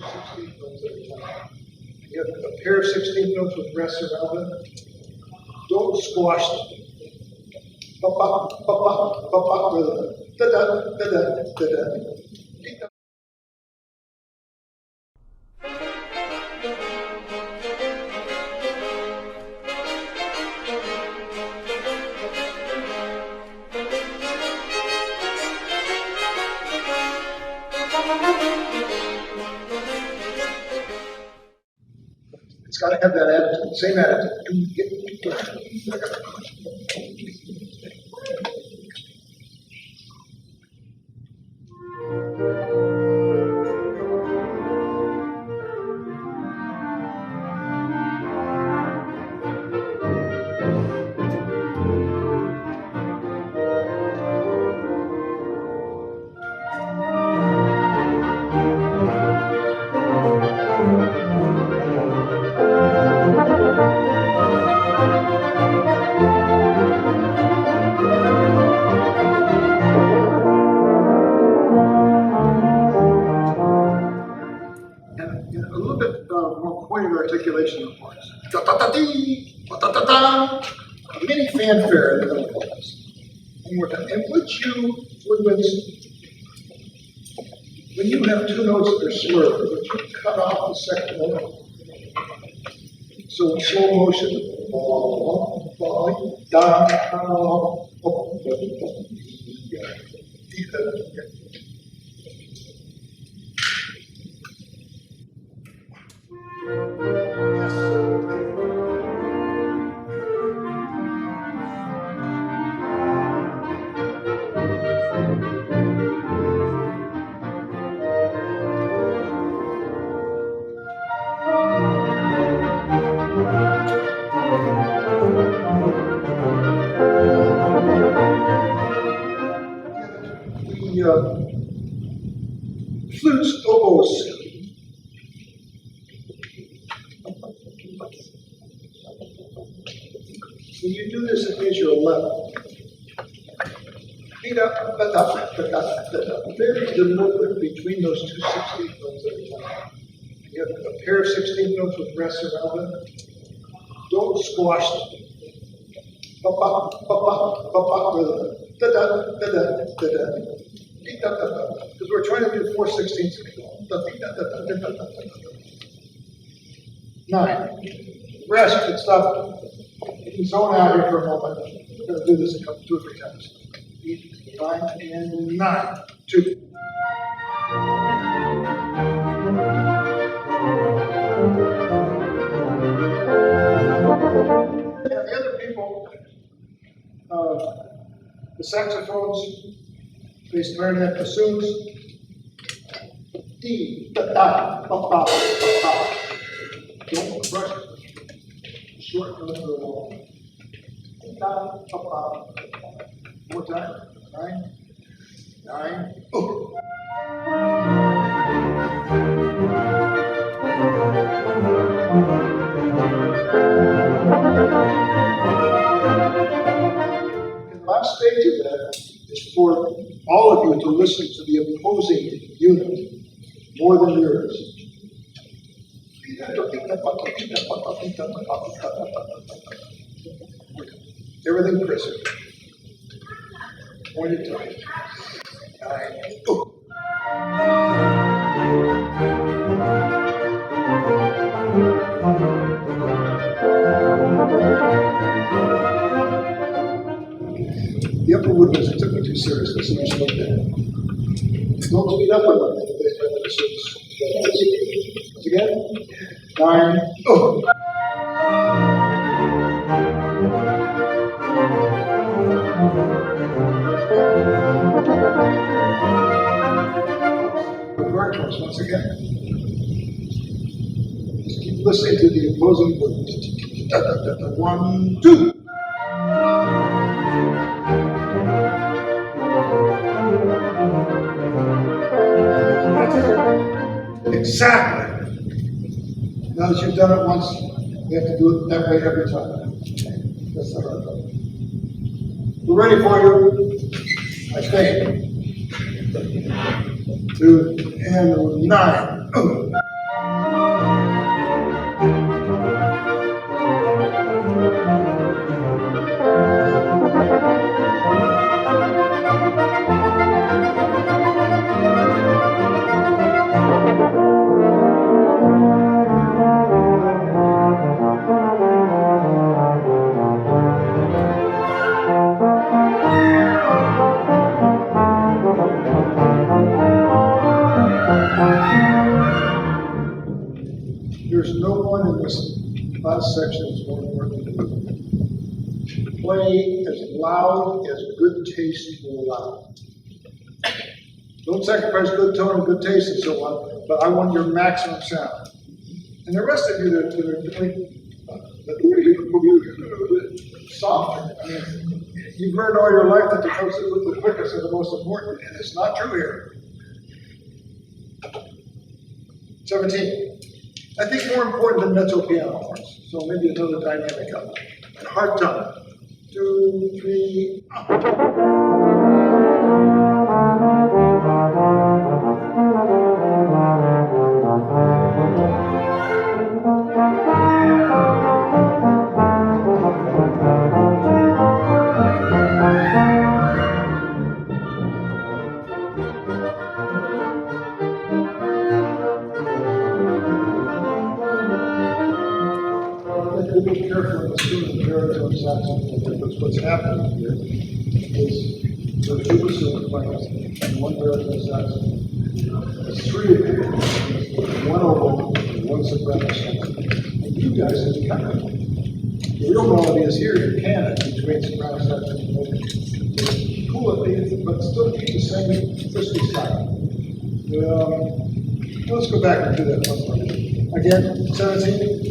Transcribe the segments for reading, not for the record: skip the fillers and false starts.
16th notes at a time. You have a pair of 16th notes with rests around them. Don't squash them. Ba-ba, ba-ba, ba-ba, da-da, da-da, da-da. It's got to have that attitude, same attitude. Articulation of parts. Da-da-da-dee, da-da-da-da, a mini fanfare in the middle of this. One more time. And when you have two notes that are slurred, would you cut off the second note? So in slow motion, flutes, oboes. When you do this at measure 11, very deliberate between those two 16th notes at a time. You have a pair of 16th notes with rests around them. Don't squash them. Because we're trying to do 4/16. 9. Rest and stop. You can zone out here for a moment. We're going to do this 2 or 3 times. 8, 9, and 9. 2. And the other people, the saxophones, bass clarinet, bassoons, D, da, da, ba, ba, ba, ba. Don't rush it. Short notes are long. Da, ba, ba. More time. 9, 9, oh. And the last stage of that is for all of you to listen to the opposing unit more than yours. Everything crisp. 1 at a time. 9. Oh. The upper woodwinds took me too seriously, so I slowed down. Don't speed up on them. Once again. 9. Oh. Once again. Just keep listening to the opposing words. 1, 2. Exactly. Now that you've done it once, you have to do it that way every time. That's the hard part. We're ready for you. I think. 2 and 9. last section is more important. Play as loud as good taste will allow. Don't sacrifice good tone and good taste and so on, but I want your maximum sound. And the rest of you that are doing soft. I mean, you've heard all your life that the notes that look the quickest are the most important, and it's not true here. 17. I think more important than mezzo piano parts, so maybe another dynamic of it. And hard tone. 2, 3. Be careful in the student baritone saxophone because what's happening here is there's two bassoon players and one baritone saxophone. There's three of you, one oboe and one soprano saxophone. And you guys have kind of the real melody is here. You can between soprano saxophone and oboe. Cool it, but still keep the same crispy style. Let's go back and do that once more. Again, 17.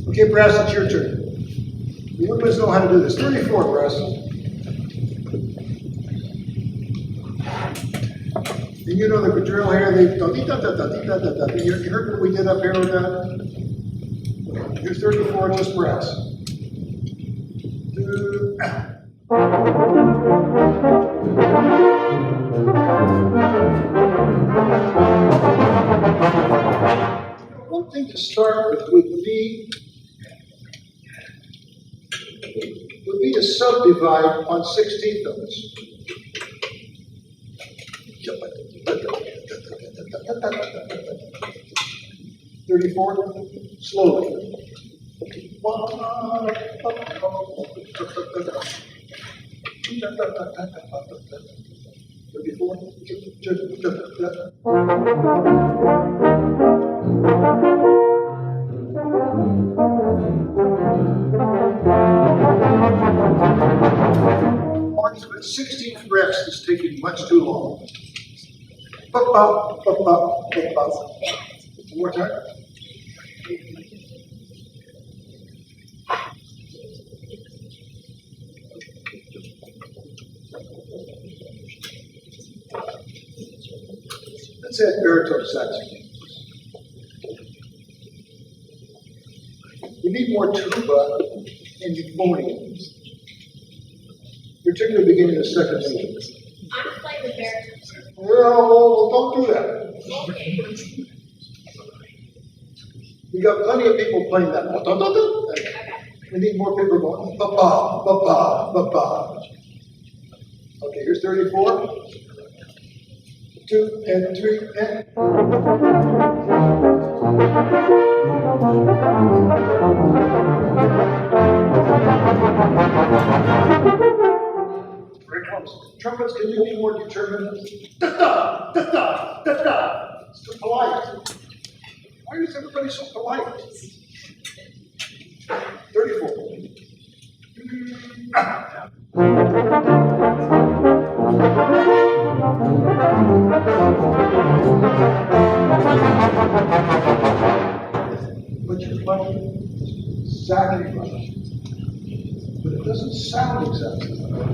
Okay, brass, it's your turn. You guys know how to do this. 34, brass. And you know the drill here, you heard what we did up here with that? Here's 34, just brass. One thing to start with would be to subdivide on 16th notes. 34, slowly. 16th rest is taking much too long. One more time. Let's add baritone saxophone. We need more tuba and euphonium, particularly beginning the second measure. I'm playing the baritone. Well, don't do that. Okay. We got plenty of people playing that. We need more people going ba-ba, ba-ba, ba-ba. Okay, here's 34. 2 and 3 and. Very close. Trumpets, can you be more determined? Da-da, da-da, da-da. It's too polite. Why is everybody so polite? 34. But you're playing exactly right. But it doesn't sound exactly right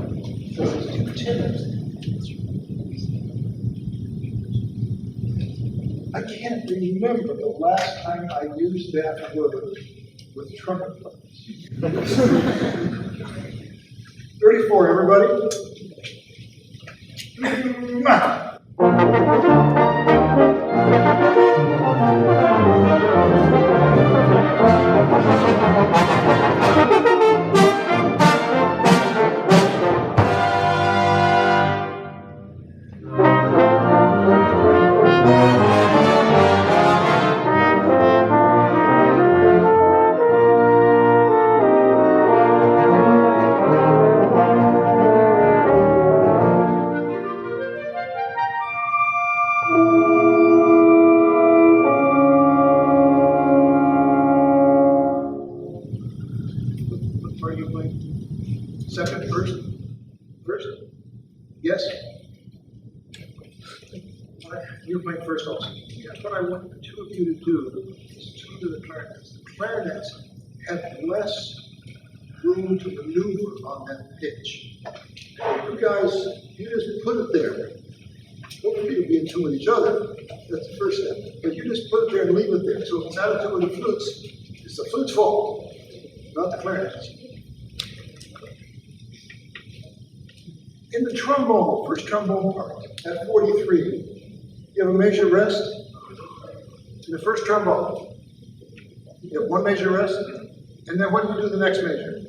because it's too timid. I can't remember the last time I used that word with trumpet players. 34, everybody. Are you playing second, first? First? Yes? You're playing first also. Yeah, what I want the two of you to do is tune to the clarinets. The clarinets have less room to maneuver on that pitch. You guys, you just put it there. Don't for you to be in tune with each other. That's the first step. But you just put it there and leave it there. So if it's out of tune with the flutes, it's the flute's fault, not the clarinets. In the trombone, first trombone part, at 43, you have a measure rest. In the first trombone, you have one measure rest, and then what do you do the next measure?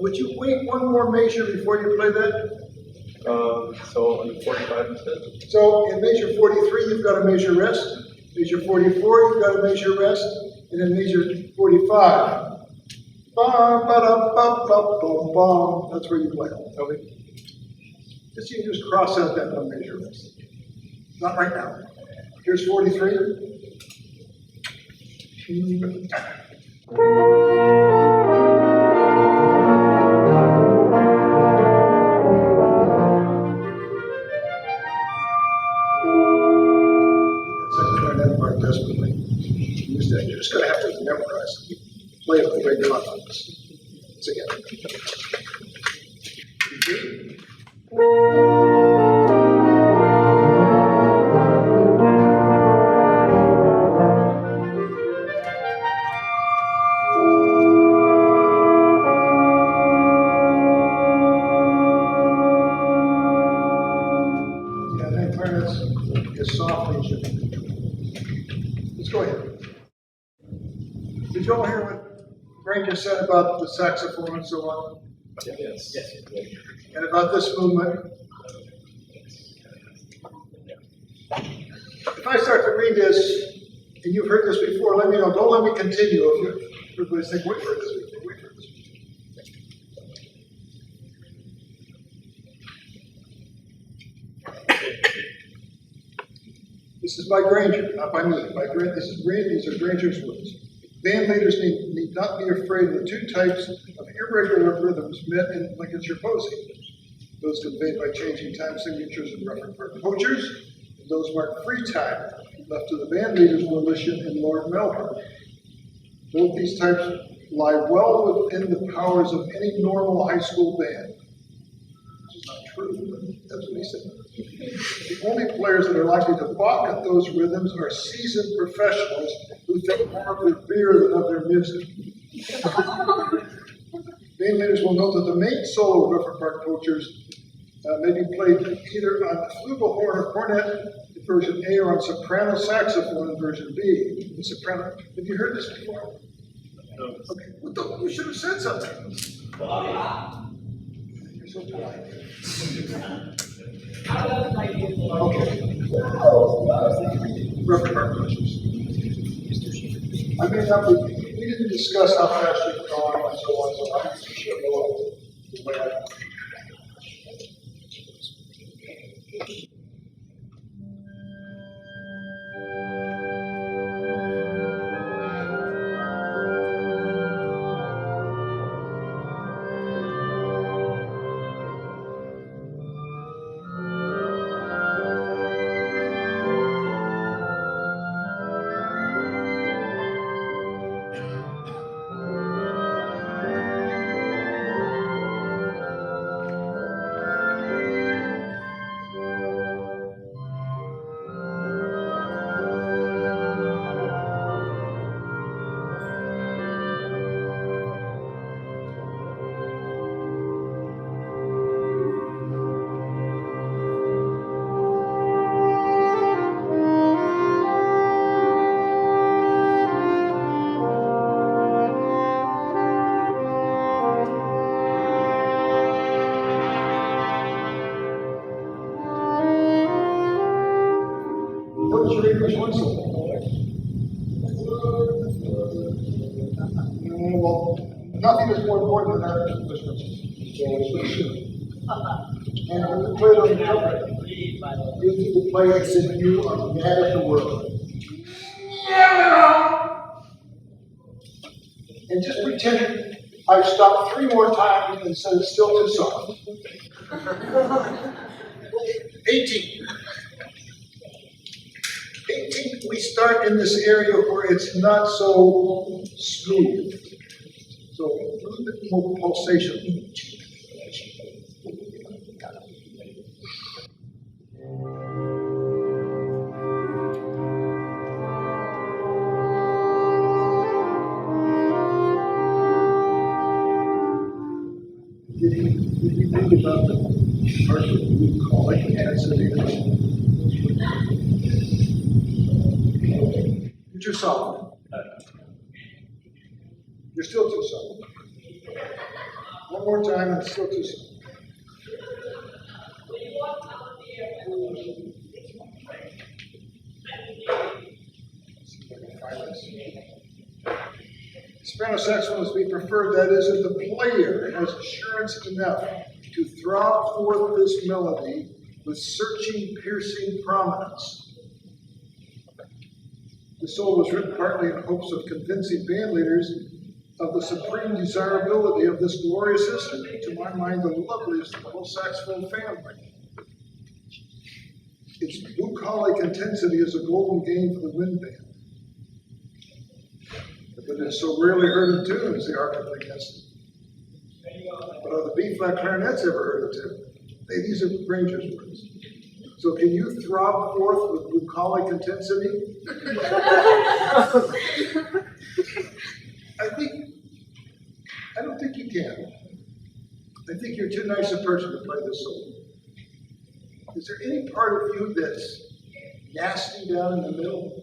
Would you wait one more measure before you play that? So on 45 instead? So in measure 43, you've got a measure rest. Measure 44, you've got a measure rest. And then measure 45. Bum, ba-dum, bum, bum, bum, bum. That's where you play. Okay. Just you can just cross out that one measure rest. Not right now. Here's 43. Second clarinet part desperately. Use that. You're just going to have to memorize it. Play it with great confidence. Once again. Yeah, that clarinet's as soft as you can control. Let's go ahead. Did you all hear what Frank just said about the saxophone and so on? Yes. And about this movement? If I start to read this, and you've heard this before, let me know. Don't let me continue. If everybody's thinking, wait for this, wait for this. This is by Granger, not by me. These are Granger's words. Band leaders need not be afraid of the two types of irregular rhythms met in Lincolnshire Posy. Those conveyed by changing time signatures and reference part poachers, and those marked free time, left to the band leader's volition in Lord Melbourne. Both these types lie well within the powers of any normal high school band. Which is not true, but that's what he said. The only players that are likely to balk at those rhythms are seasoned professionals who think more of their beer than of their music. Band leaders will note that the main solo of Reference Park Poachers may be played either on flugelhorn or cornet in version A or on soprano saxophone in version B. The soprano. Have you heard this before? No. Okay, well, you should have said something. You're so polite. Okay. Reference Park Poachers. I mean, we didn't discuss how fast you can go on and so on, so I should go on the way I want. Well, nothing is more important than that instrument. So it's pretty simple. And when you play it on the trumpet, you need to play as if you are mad at the world. And just pretend I've stopped 3 more times and said it's still too soft. 18. 18, we start in this area where it's not so smooth. So a little bit more pulsation. Did he think about the part that we call it answers? You're too soft. You're still too soft. One more time and it's still too soft. Soprano saxophone is to be preferred, that is, if the player has assurance enough to throb forth this melody with searching, piercing prominence. The solo was written partly in hopes of convincing band leaders of the supreme desirability of this glorious instrument, to my mind the loveliest of the whole saxophone family. Its bucolic intensity is a golden game for the wind band. But it's so rarely heard in tunes, the argument against it. But are the B-flat clarinets ever heard of tune? These are Granger's words. So can you throb forth with bucolic intensity? I don't think you can. I think you're too nice a person to play this solo. Is there any part of you that's nasty down in the middle?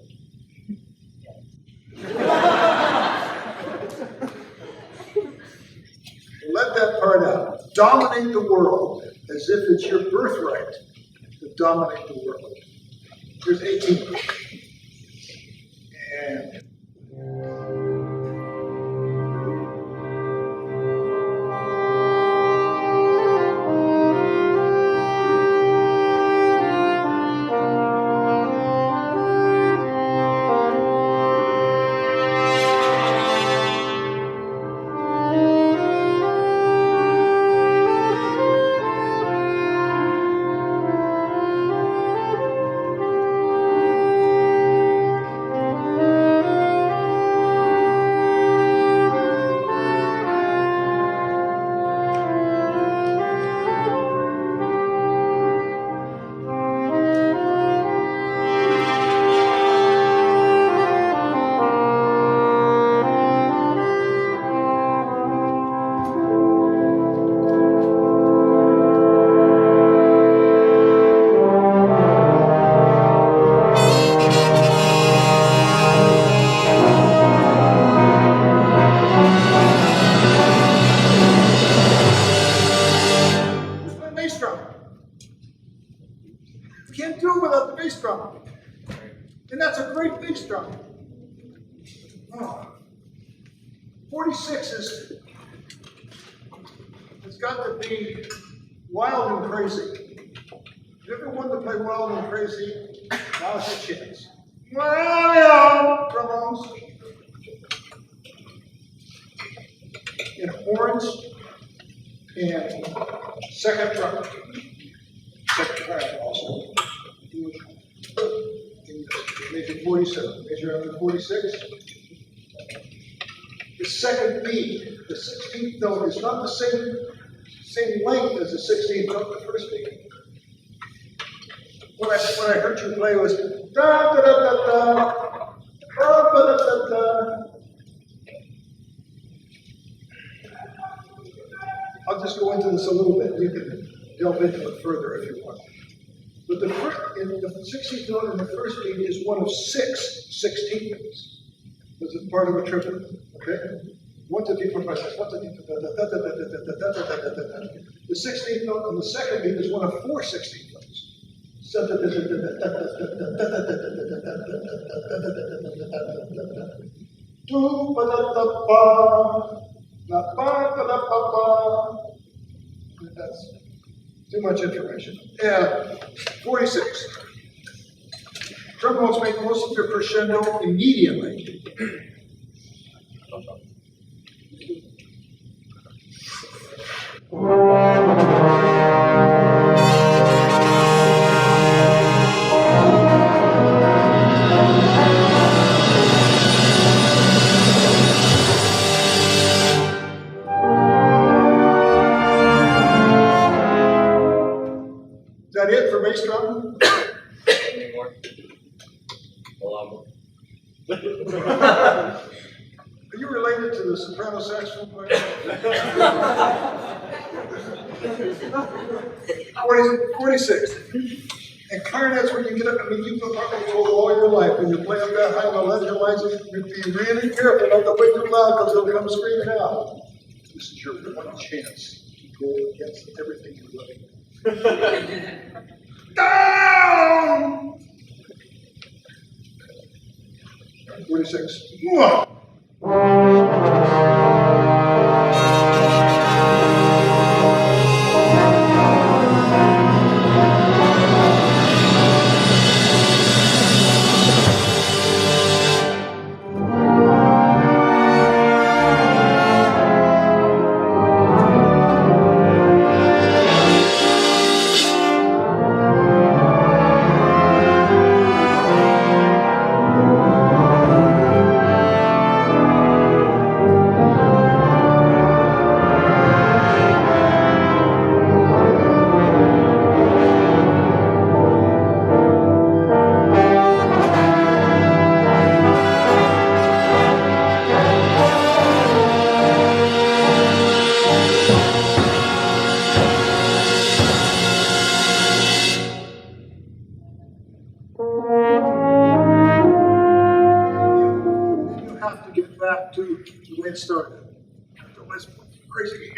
Let that part out. Dominate the world as if it's your birthright to dominate the world. Here's 18. And and that's a great bass drum. 46 it's got to be wild and crazy. If you ever wanted to play wild and crazy, now's your chance. Drums. And horns and second drum. Second drum also. Major 47, major under 46. The second beat, the 16th note, is not the same length as the 16th note, the first beat. What I heard you play was da da da da da, da da da da. I'll just go into this a little bit. You can delve into it further if you want. But the 16th note in the first beat is one of 6 16th notes. This is part of a triplet. Okay? 1, 2, 3, 4, 5, 6. 1, 2, 3, 4, the 16th note on the second beat is one of 4 16th notes. Do ba da da ba, la ba da da ba ba. That's too much information. And 46. Trombones make most of your crescendo immediately. Is that it for bass drum? Any more? A lot more. Are you related to the soprano saxophone player? 46. And clarinets, when you get up, I mean, you've been probably told all your life, when you play up that high on the legendary lines, you be really careful not to play too loud because they'll come screaming out. This is your one chance to go against everything you love. Down! 46. Mwah! To the way it started. Otherwise, crazy.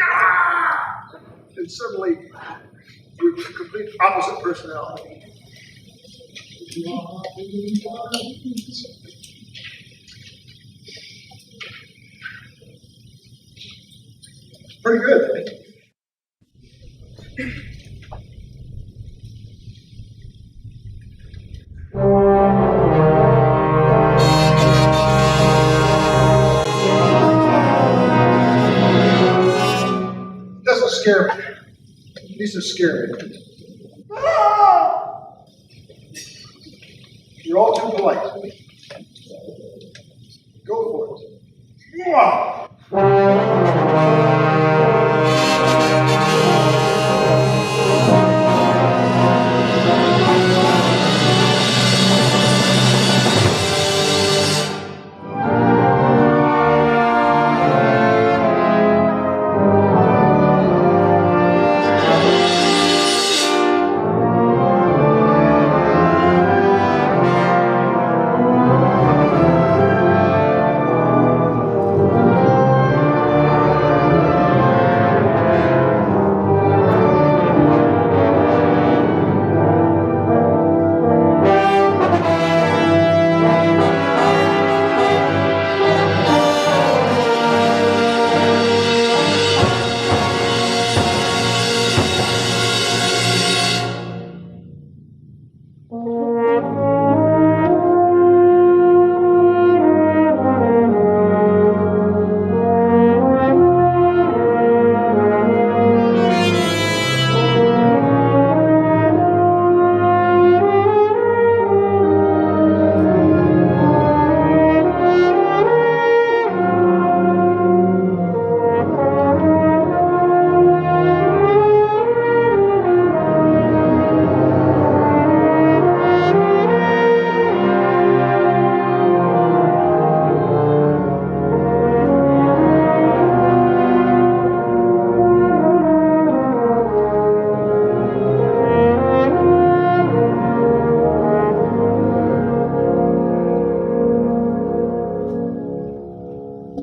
And suddenly, you're complete opposite personality. Pretty good. Doesn't scare me. These are scary. You're all too polite. Go for it.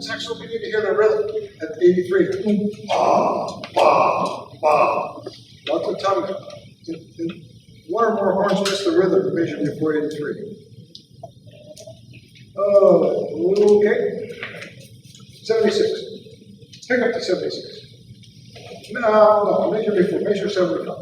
Saxophone, we need to hear the rhythm at 83. Bah, bah, bah. Lots of tongue. One or more horns miss the rhythm division before 83. Okay. 76. Pick up to 76. No, measure before, measure 75.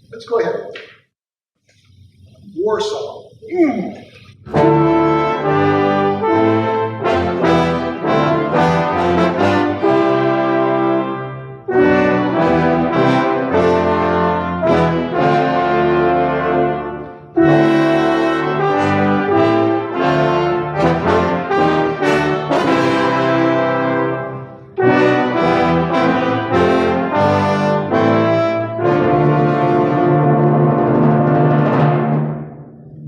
Let's go ahead. War song.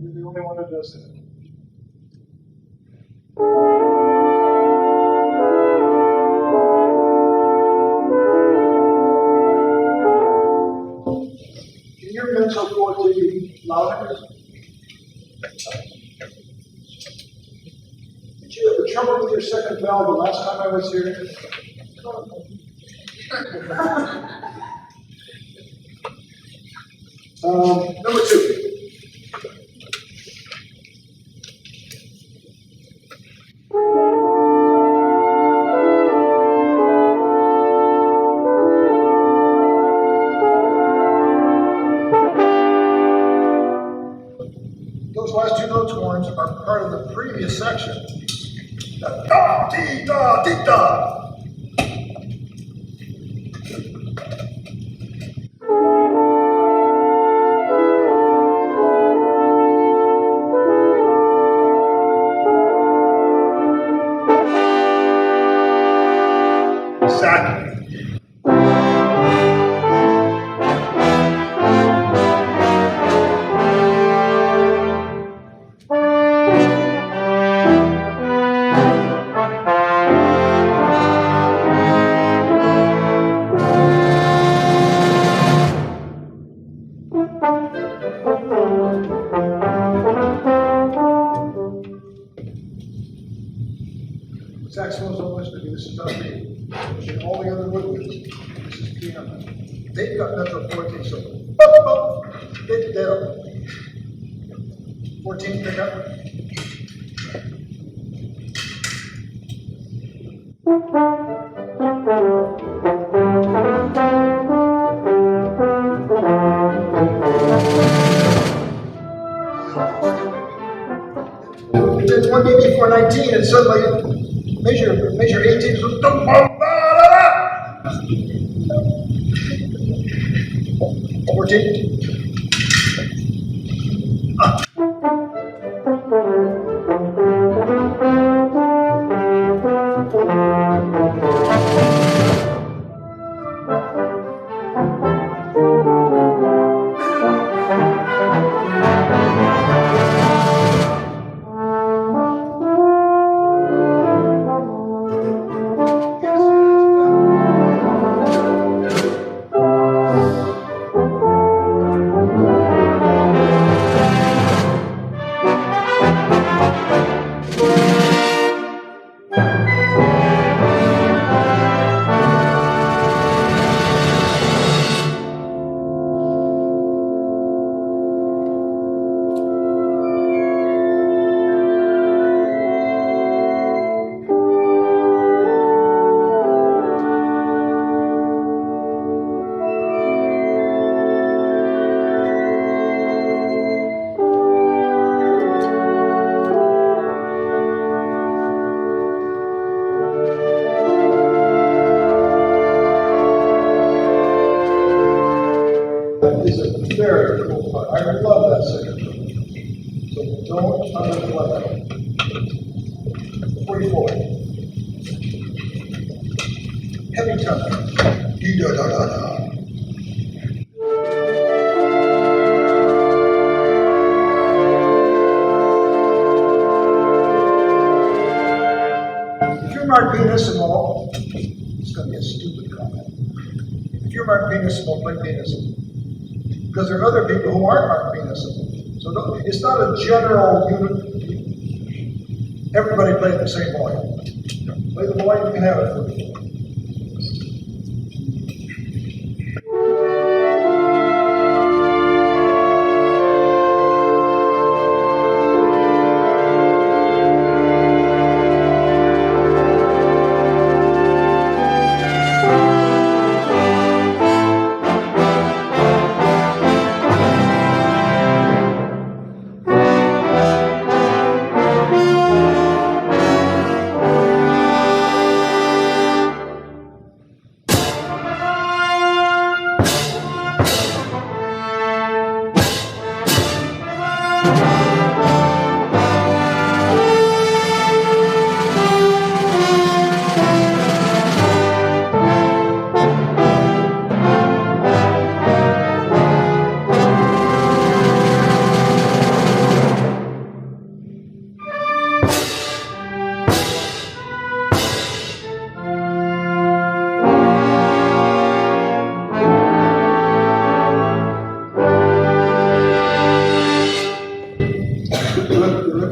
You're the only one who does that. Can your mental forte be louder? Did you have trouble with your second valve the last time I was here? Number 2. Those last 2 notes horns are part of the previous section. Da da dee da dee da. Exactly. Saxophones don't listen to me, this is not me. And all the other woodwinds, this is piano. They've got mental forte, so hit down. 14 pick up. Did 1 beat before 19 and suddenly measure 18. So 14. 44. Heavy tempo. Dee-da-da-da-da. If you're marked pianissimo, it's going to be a stupid comment. If you're marked pianissimo, play pianissimo. Because there are other people who aren't marked pianissimo. So it's not a general unit. Everybody plays the same volume. Play the volume, you can have it for you.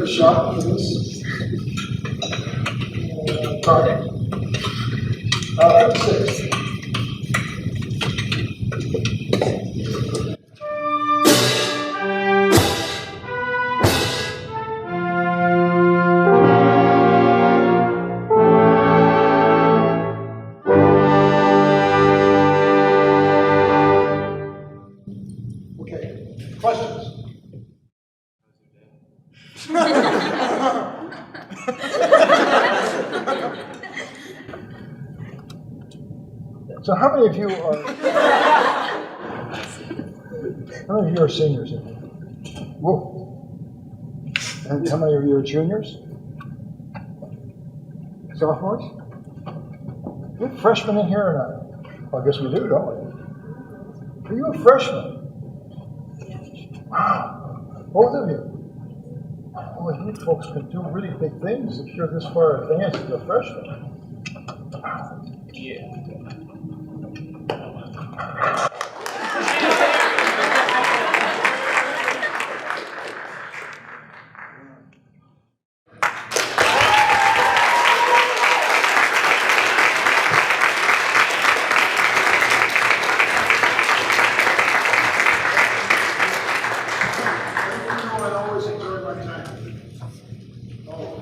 Shot for this. Target. 56. Okay. Questions? So how many of you are seniors in here? Whoa. And how many of you are juniors? Sophomores? Do we have freshmen in here or not? Well, I guess we do, don't we? Are you a freshman? Wow. Both of you. Boy, you folks can do really big things if you're this far advanced as a freshman. Yeah. I always enjoy my time. Always.